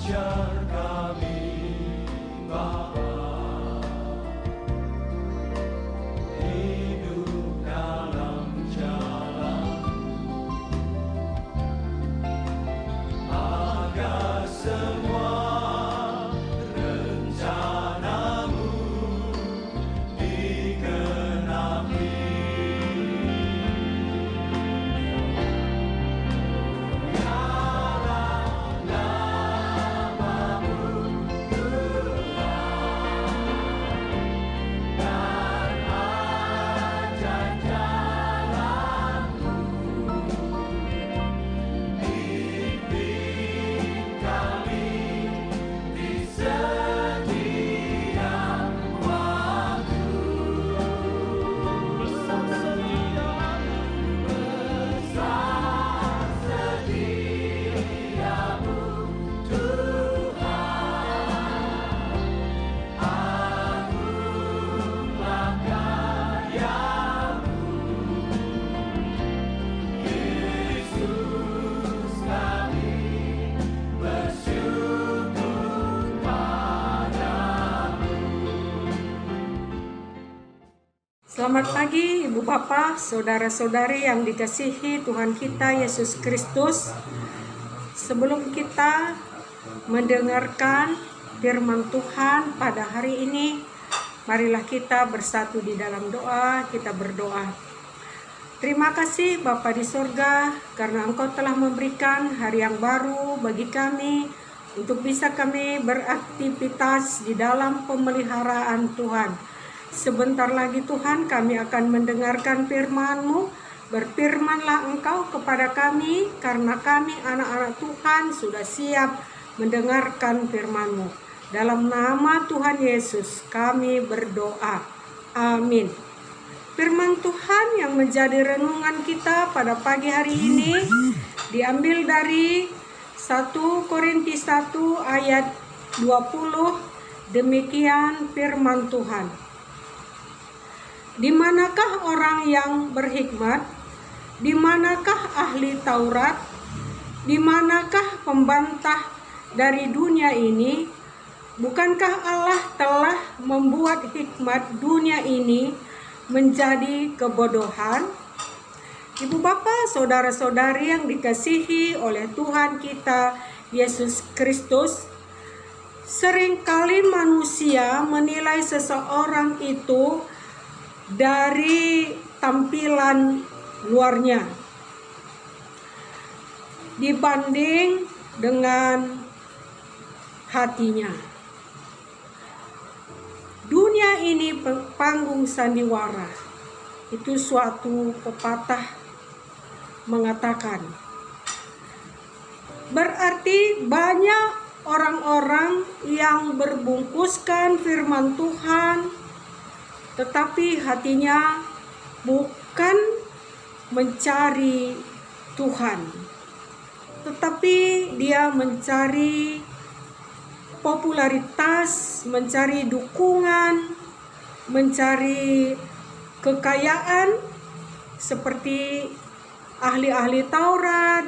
ajar kami Bapa, hidup dalam jalan agar semua rencanamu digenapi. Selamat pagi Ibu Bapak, Saudara-saudari yang dikasihi Tuhan kita Yesus Kristus. Sebelum kita mendengarkan firman Tuhan pada hari ini, marilah kita bersatu di dalam doa. Kita berdoa. Terima kasih Bapa di surga, karena Engkau telah memberikan hari yang baru bagi kami untuk bisa kami beraktivitas di dalam pemeliharaan Tuhan. Sebentar lagi Tuhan kami akan mendengarkan firman-Mu. Berfirmanlah Engkau kepada kami, karena kami anak-anak Tuhan sudah siap mendengarkan firman-Mu. Dalam nama Tuhan Yesus kami berdoa. Amin. Firman Tuhan yang menjadi renungan kita pada pagi hari ini diambil dari 1 Korintus 1 ayat 20. Demikian firman Tuhan. Di manakah orang yang berhikmat? Di manakah ahli Taurat? Di manakah pembantah dari dunia ini? Bukankah Allah telah membuat hikmat dunia ini menjadi kebodohan? Ibu bapak, saudara-saudari yang dikasihi oleh Tuhan kita Yesus Kristus, seringkali manusia menilai seseorang itu dari tampilan luarnya dibanding dengan hatinya. Dunia ini panggung sandiwara. Itu suatu pepatah mengatakan. Berarti banyak orang-orang yang berbungkuskan firman Tuhan, tetapi hatinya bukan mencari Tuhan, tetapi dia mencari popularitas, mencari dukungan, mencari kekayaan seperti ahli-ahli Taurat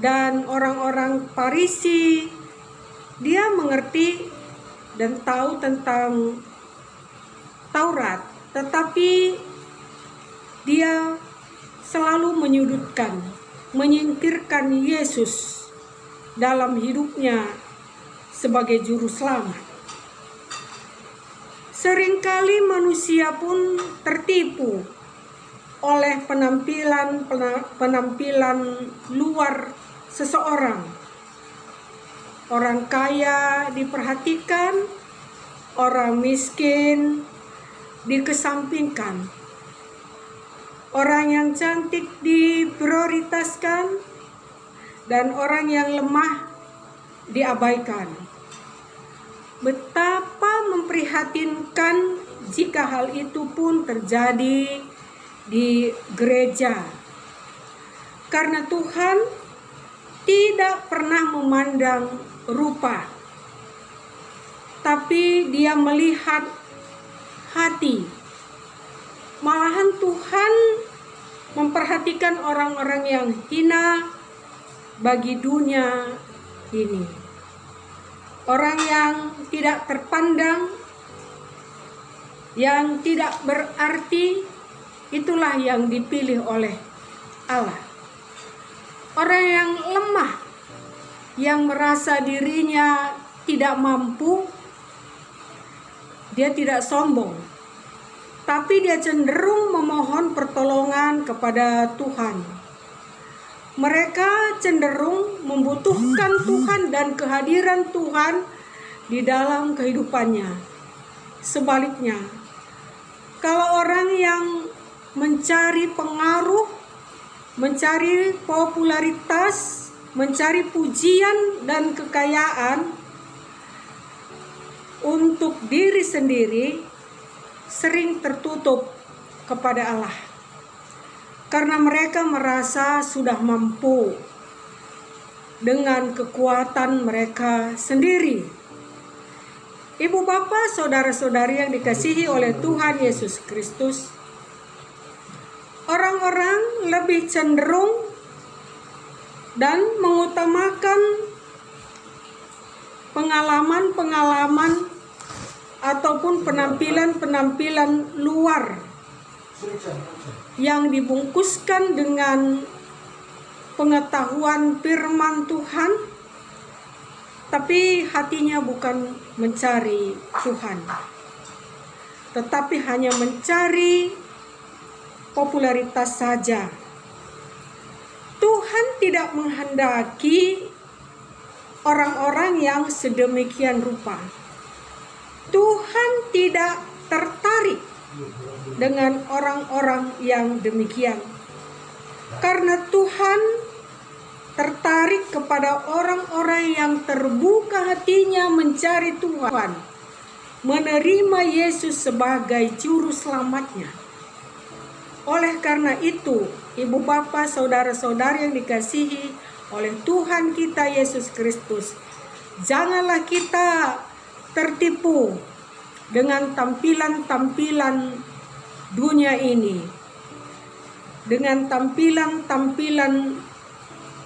dan orang-orang Farisi. Dia mengerti dan tahu tentang Taurat, tetapi dia selalu menyingkirkan Yesus dalam hidupnya sebagai juru selamat. Seringkali manusia pun tertipu oleh penampilan luar seseorang. Orang kaya diperhatikan, orang miskin dikesampingkan, orang yang cantik diprioritaskan, dan orang yang lemah diabaikan. Betapa memprihatinkan jika hal itu pun terjadi di gereja, karena Tuhan tidak pernah memandang rupa, tapi Dia melihat hati. Malahan Tuhan memperhatikan orang-orang yang hina bagi dunia ini. orang yang tidak terpandang, yang tidak berarti, itulah yang dipilih oleh Allah. Orang yang lemah, yang merasa dirinya tidak mampu, dia tidak sombong, tapi dia cenderung memohon pertolongan kepada Tuhan. Mereka cenderung membutuhkan Tuhan dan kehadiran Tuhan di dalam kehidupannya. Sebaliknya, kalau orang yang mencari pengaruh, mencari popularitas, mencari pujian dan kekayaan untuk diri sendiri, sering tertutup kepada Allah. Karena mereka merasa sudah mampu dengan kekuatan mereka sendiri. Ibu bapak, saudara-saudari yang dikasihi oleh Tuhan Yesus Kristus, orang-orang lebih cenderung dan mengutamakan pengalaman-pengalaman ataupun penampilan-penampilan luar yang dibungkuskan dengan pengetahuan firman Tuhan, tapi hatinya bukan mencari Tuhan, tetapi hanya mencari popularitas saja. Tuhan tidak menghendaki orang-orang yang sedemikian rupa. Tuhan tidak tertarik dengan orang-orang yang demikian, karena Tuhan tertarik kepada orang-orang yang terbuka hatinya mencari Tuhan, menerima Yesus sebagai juru selamatnya. Oleh karena itu, ibu bapak, saudara-saudari yang dikasihi oleh Tuhan kita Yesus Kristus, janganlah kita tertipu dengan tampilan-tampilan dunia ini, dengan tampilan-tampilan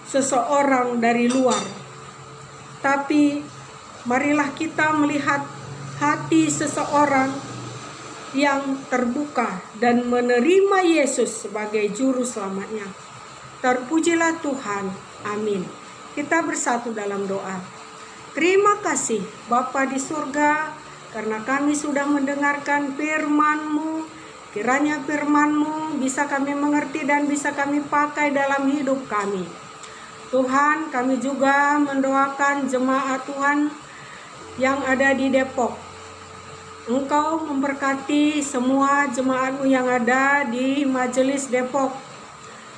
seseorang dari luar. Tapi marilah kita melihat hati seseorang yang terbuka dan menerima Yesus sebagai juru selamatnya. Terpujilah Tuhan. Amin. Kita bersatu dalam doa. Terima kasih Bapa di surga, karena kami sudah mendengarkan firman-Mu. Kiranya firman-Mu bisa kami mengerti dan bisa kami pakai dalam hidup kami. Tuhan, kami juga mendoakan jemaat Tuhan yang ada di Depok. Engkau memberkati semua jemaat-Mu yang ada di Majelis Depok.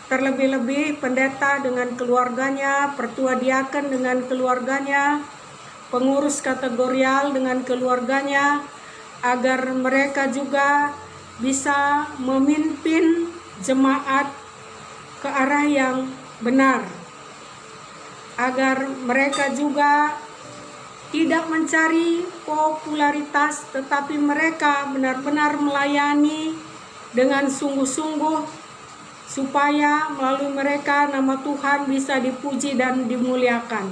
Terlebih-lebih pendeta dengan keluarganya, pertua diaken dengan keluarganya, pengurus kategorial dengan keluarganya, agar mereka juga bisa memimpin jemaat ke arah yang benar, agar mereka juga tidak mencari popularitas, tetapi mereka benar-benar melayani dengan sungguh-sungguh, supaya melalui mereka nama Tuhan bisa dipuji dan dimuliakan.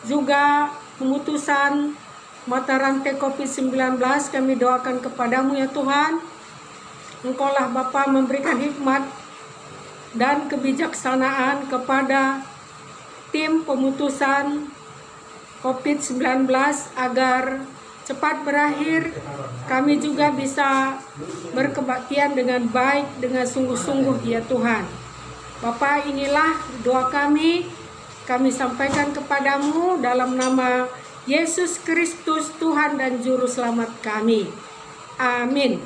Juga pemutusan mata rantai COVID-19 kami doakan kepadamu ya Tuhan. Engkaulah Bapa memberikan hikmat dan kebijaksanaan kepada tim pemutusan COVID-19 agar cepat berakhir, kami juga bisa berkebaktian dengan baik, dengan sungguh-sungguh ya Tuhan. Bapa, inilah doa kami sampaikan kepadamu dalam nama Yesus Kristus, Tuhan dan Juru Selamat kami. Amin.